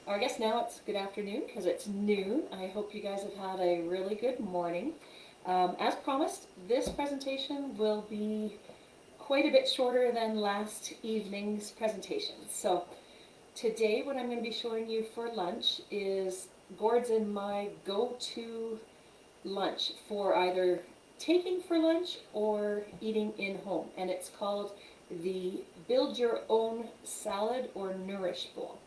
Or I guess now it's good afternoon because it's noon. I hope you guys have had a really good morning. As promised, this presentation will be quite a bit shorter than last evening's presentation. So today what I'm going to be showing you for lunch is Gord's and my go-to lunch for either taking for lunch or eating in home. And it's called the Build Your Own Salad or Nourish Bowl.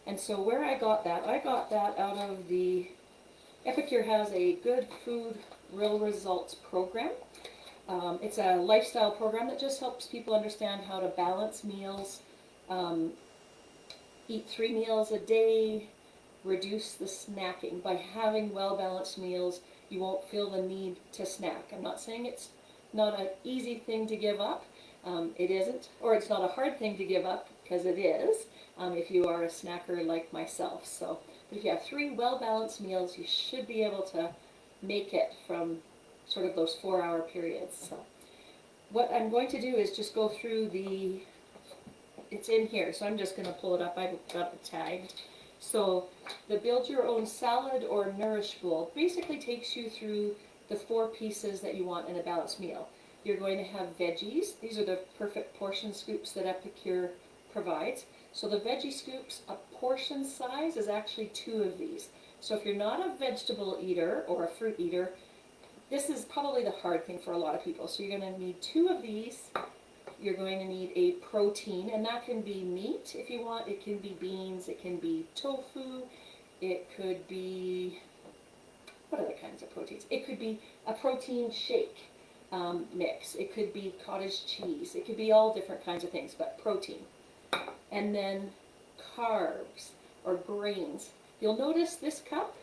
And so where I got that out of the Epicure has a Good Food, Real Results program. It's a lifestyle program that just helps people understand how to balance meals, eat 3 meals a day, reduce the snacking. By having well-balanced meals, you won't feel the need to snack. I'm not saying it's not an easy thing to give up. It isn't, or it's not a hard thing to give up, because it is, if you are a snacker like myself. So if you have 3 well-balanced meals, you should be able to make it from sort of those 4-hour periods. So what I'm going to do is just go through it's in here, so I'm just going to pull it up. I've got it tagged. So the Build Your Own Salad or Nourish Bowl basically takes you through the 4 pieces that you want in a balanced meal. You're going to have veggies. These are the perfect portion scoops that Epicure provides. So the veggie scoops, a portion size is actually 2 of these. So if you're not a vegetable eater or a fruit eater, this is probably the hard thing for a lot of people. So you're going to need 2 of these. You're going to need a protein, and that can be meat if you want. It can be beans. It can be tofu. It could be, what other kinds of proteins? It could be a protein shake mix. It could be cottage cheese. It could be all different kinds of things, but protein. And then carbs or grains. You'll notice this cup,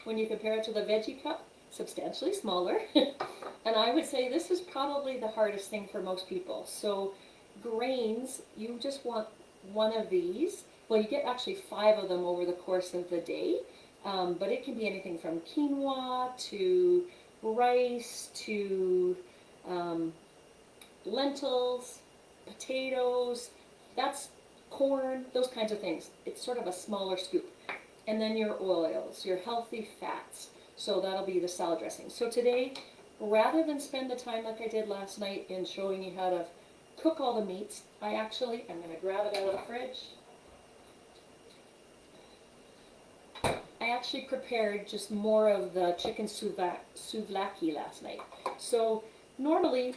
when you compare it to the veggie cup, substantially smaller. And I would say this is probably the hardest thing for most people. So grains, you just want 1 of these. Well, you get actually 5 of them over the course of the day. But it can be anything from quinoa to rice to lentils, potatoes, that's corn, those kinds of things. It's sort of a smaller scoop. And then your oils, your healthy fats. So that'll be the salad dressing. So today, rather than spend the time like I did last night in showing you how to cook all the meats, I'm going to grab it out of the fridge. I actually prepared just more of the chicken souvlaki last night. So normally,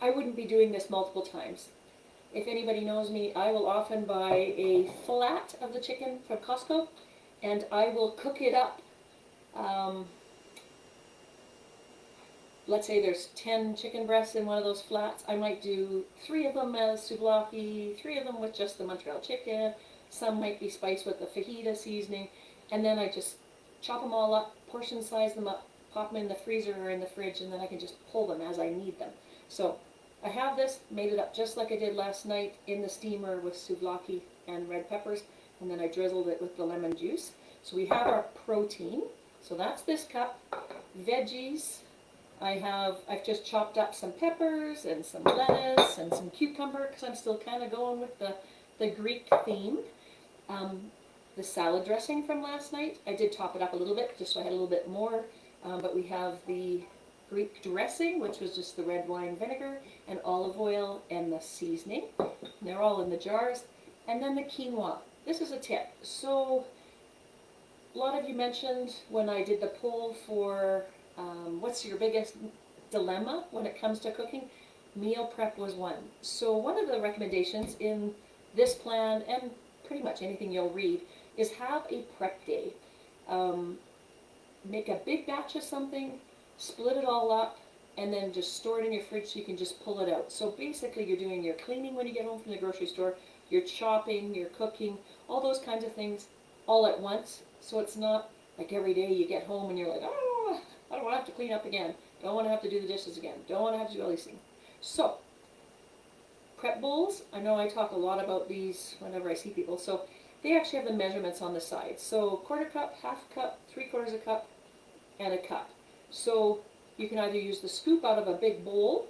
I wouldn't be doing this multiple times. If anybody knows me, I will often buy a flat of the chicken from Costco, and I will cook it up. Let's say there's 10 chicken breasts in one of those flats. I might do 3 of them as souvlaki, 3 of them with just the Montreal chicken. Some might be spiced with the fajita seasoning. And then I just chop them all up, portion size them up, pop them in the freezer or in the fridge, and then I can just pull them as I need them. So I have this, made it up just like I did last night in the steamer with souvlaki and red peppers, and then I drizzled it with the lemon juice. So we have our protein. So that's this cup. Veggies. I've just chopped up some peppers and some lettuce and some cucumber because I'm still kind of going with the Greek theme. The salad dressing from last night, I did top it up a little bit just so I had a little bit more, but we have the Greek dressing, which was just the red wine vinegar and olive oil and the seasoning. And they're all in the jars. And then the quinoa. This is a tip. So a lot of you mentioned when I did the poll for what's your biggest dilemma when it comes to cooking, meal prep was one. So one of the recommendations in this plan, and pretty much anything you'll read, is have a prep day. Make a big batch of something, split it all up, and then just store it in your fridge so you can just pull it out. So basically you're doing your cleaning when you get home from the grocery store, you're chopping, you're cooking, all those kinds of things all at once. So it's not like every day you get home and you're like, oh, I don't want to have to clean up again. Don't want to have to do the dishes again. Don't want to have to do all these things. So prep bowls, I know I talk a lot about these whenever I see people. So they actually have the measurements on the side. So 1/4 cup, 1/2 cup, 3/4 cup, and a cup. So you can either use the scoop out of a big bowl,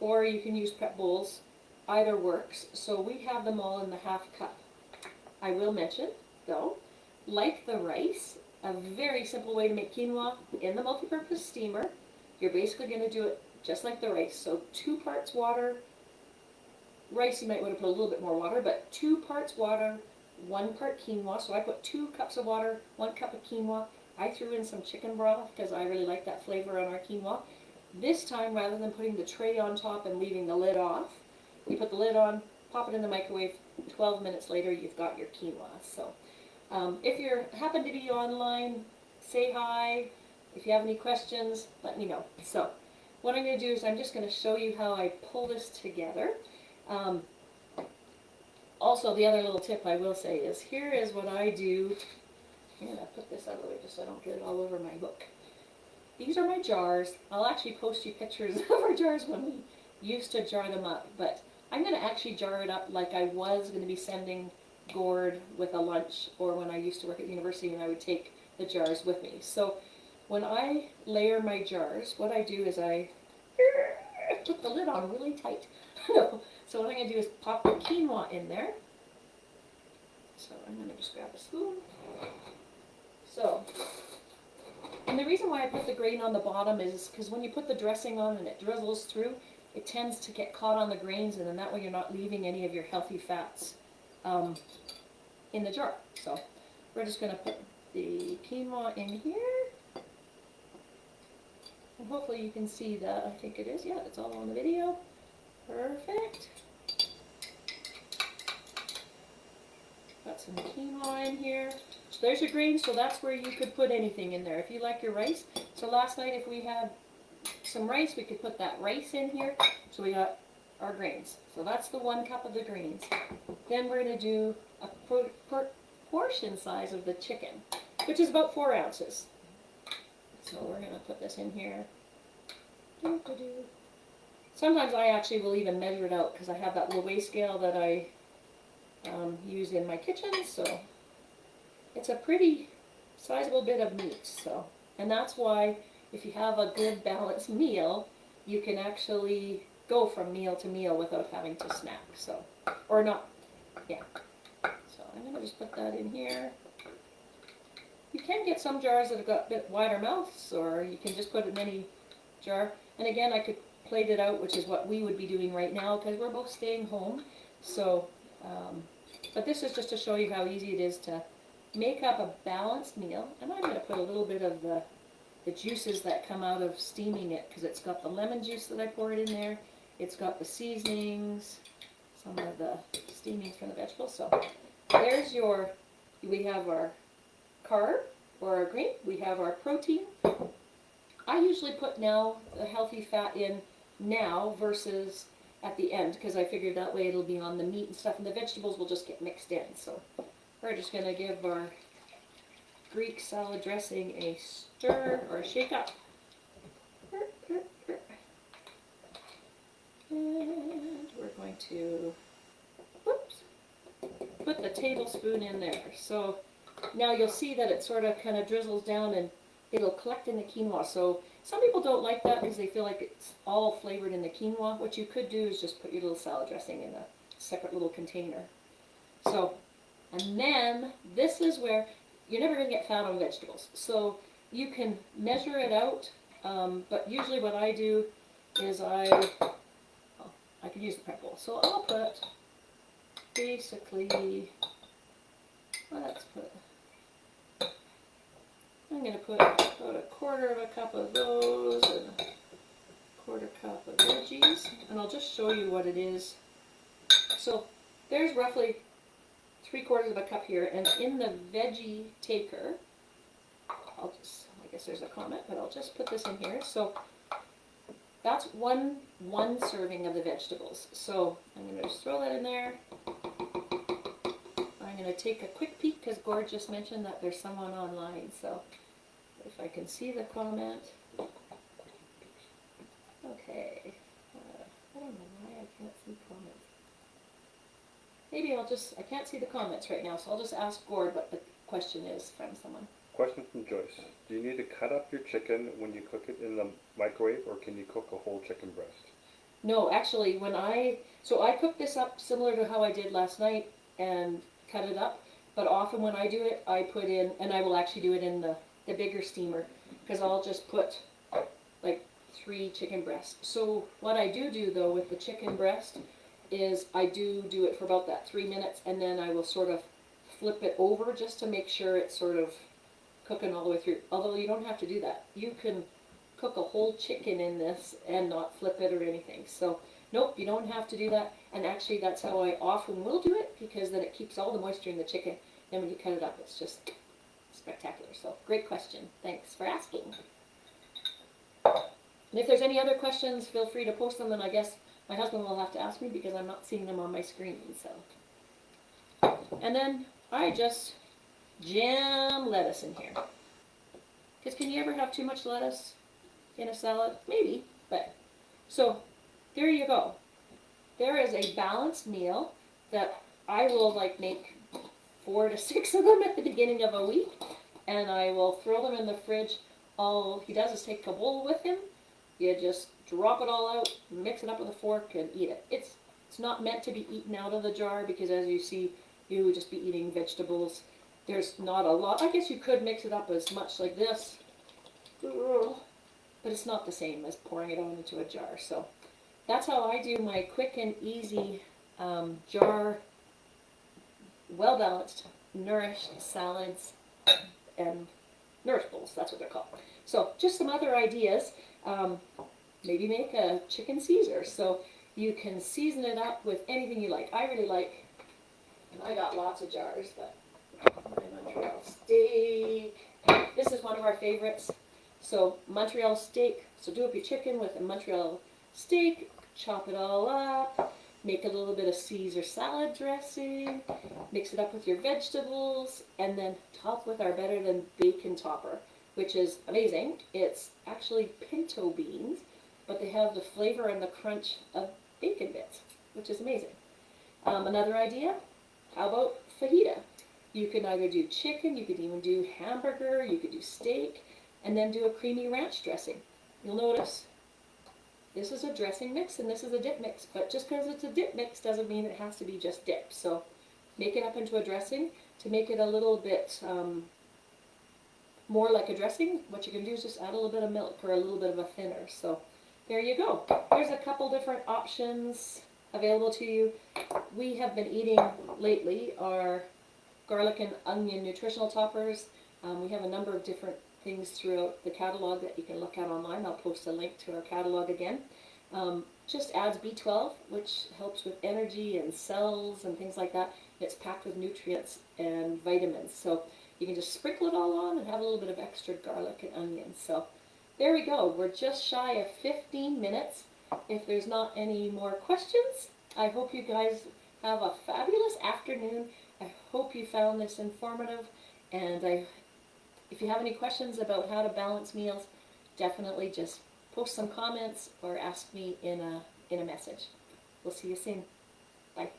or you can use prep bowls. Either works. So we have them all in the 1/2 cup. I will mention, though, like the rice, a very simple way to make quinoa in the multi-purpose steamer. You're basically going to do it just like the rice. So 2 parts water. Rice, you might want to put a little bit more water, but 2 parts water, 1 part quinoa. So I put 2 cups of water, 1 cup of quinoa. I threw in some chicken broth because I really like that flavor on our quinoa. This time, rather than putting the tray on top and leaving the lid off, you put the lid on, pop it in the microwave. 12 minutes later, you've got your quinoa. So if you happen to be online, say hi. If you have any questions, let me know. So what I'm going to do is I'm just going to show you how I pull this together. Also, the other little tip I will say is, here is what I do. I'm going to put this out of the way just so I don't get it all over my book. These are my jars. I'll actually post you pictures of our jars when we used to jar them up, but I'm going to actually jar it up like I was going to be sending Gord with a lunch, or when I used to work at university and I would take the jars with me. So when I layer my jars, what I do is I put the lid on really tight. So what I'm going to do is pop the quinoa in there. So I'm going to just grab a spoon. So, and the reason why I put the grain on the bottom is because when you put the dressing on and it drizzles through, it tends to get caught on the grains, and then that way you're not leaving any of your healthy fats in the jar. So we're just going to put the quinoa in here. And hopefully you can see that. I think it is. Yeah, it's all on the video. Perfect. Got some quinoa in here. So there's your grains, so that's where you could put anything in there. If you like your rice. So last night if we had some rice, we could put that rice in here. So we got our grains. So that's the 1 cup of the grains. Then we're going to do a portion size of the chicken, which is about 4 ounces. So we're going to put this in here. Sometimes I actually will even measure it out because I have that little weigh scale that I use in my kitchen. So it's a pretty sizable bit of meat. So, and that's why if you have a good balanced meal, you can actually go from meal to meal without having to snack. So, or not, yeah. So I'm going to just put that in here. You can get some jars that have got a bit wider mouths, or you can just put it in any jar. And again, I could plate it out, which is what we would be doing right now because we're both staying home. So, but this is just to show you how easy it is to make up a balanced meal. And I'm going to put a little bit of the juices that come out of steaming it, because it's got the lemon juice that I poured in there. It's got the seasonings, some of the steaming from the vegetables. So there's your, we have our carb or our grain, we have our protein. I usually put now the healthy fat in now versus at the end, because I figured that way it'll be on the meat and stuff, and the vegetables will just get mixed in. So we're just going to give our Greek salad dressing a stir or a shake up. And we're going to, whoops, put the tablespoon in there. So now you'll see that it sort of kind of drizzles down and it'll collect in the quinoa. So some people don't like that because they feel like it's all flavored in the quinoa. What you could do is just put your little salad dressing in a separate little container. So, and then this is where you're never going to get fat on vegetables. So you can measure it out, but usually what I do is I could use the prep bowl. So I'll put basically, let's put, I'm going to put about 1/4 cup of those and 1/4 cup of veggies, and I'll just show you what it is. So there's roughly 3/4 cup here, and in the veggie taker, I'll just, I guess there's a comment, but I'll just put this in here. So that's one serving of the vegetables. So I'm going to just throw that in there. I'm going to take a quick peek because Gord just mentioned that there's someone online. So if I can see the comment. Okay. I don't know why I can't see comments. Maybe I'll just, I can't see the comments right now, so I'll just ask Gord what the question is from someone. Question from Joyce. Do you need to cut up your chicken when you cook it in the microwave, or can you cook a whole chicken breast? No, actually, so I cooked this up similar to how I did last night and cut it up, but often when I do it, I put in, and I will actually do it in the bigger steamer, because I'll just put like 3 chicken breasts. So what I do though with the chicken breast is I do it for about that 3 minutes, and then I will sort of flip it over just to make sure it's sort of cooking all the way through. Although you don't have to do that. You can cook a whole chicken in this and not flip it or anything. So nope, you don't have to do that. And actually that's how I often will do it, because then it keeps all the moisture in the chicken, and when you cut it up it's just spectacular. So great question. Thanks for asking. And if there's any other questions, feel free to post them, and I guess my husband will have to ask me because I'm not seeing them on my screen. So, and then I just jam lettuce in here. Because can you ever have too much lettuce in a salad? Maybe, but so there you go. There is a balanced meal that I will like make 4 to 6 of them at the beginning of a week, and I will throw them in the fridge. All he does is take a bowl with him. You just drop it all out, mix it up with a fork, and eat it. It's not meant to be eaten out of the jar, because as you see, you would just be eating vegetables. There's not a lot. I guess you could mix it up as much like this, but it's not the same as pouring it out into a jar. So that's how I do my quick and easy jar, well-balanced, nourished salads and Nourish bowls. That's what they're called. So just some other ideas. Maybe make a chicken Caesar. So you can season it up with anything you like. I really like, and I got lots of jars, but my Montreal steak. This is one of our favorites. So Montreal steak. So do up your chicken with a Montreal steak, chop it all up, make a little bit of Caesar salad dressing, mix it up with your vegetables, and then top with our Better Than Bacon topper, which is amazing. It's actually pinto beans, but they have the flavor and the crunch of bacon bits, which is amazing. Another idea, how about fajita? You can either do chicken, you could even do hamburger, you could do steak, and then do a creamy ranch dressing. You'll notice this is a dressing mix and this is a dip mix, but just because it's a dip mix doesn't mean it has to be just dip. So make it up into a dressing to make it a little bit more like a dressing. What you can do is just add a little bit of milk or a little bit of a thinner. So there you go. There's a couple different options available to you. We have been eating lately our garlic and onion nutritional toppers. We have a number of different things throughout the catalog that you can look at online. I'll post a link to our catalog again. Just adds B12, which helps with energy and cells and things like that. It's packed with nutrients and vitamins. So you can just sprinkle it all on and have a little bit of extra garlic and onions. So there we go. We're just shy of 15 minutes. If there's not any more questions, I hope you guys have a fabulous afternoon. I hope you found this informative, and if you have any questions about how to balance meals, definitely just post some comments or ask me in a message. We'll see you soon. Bye.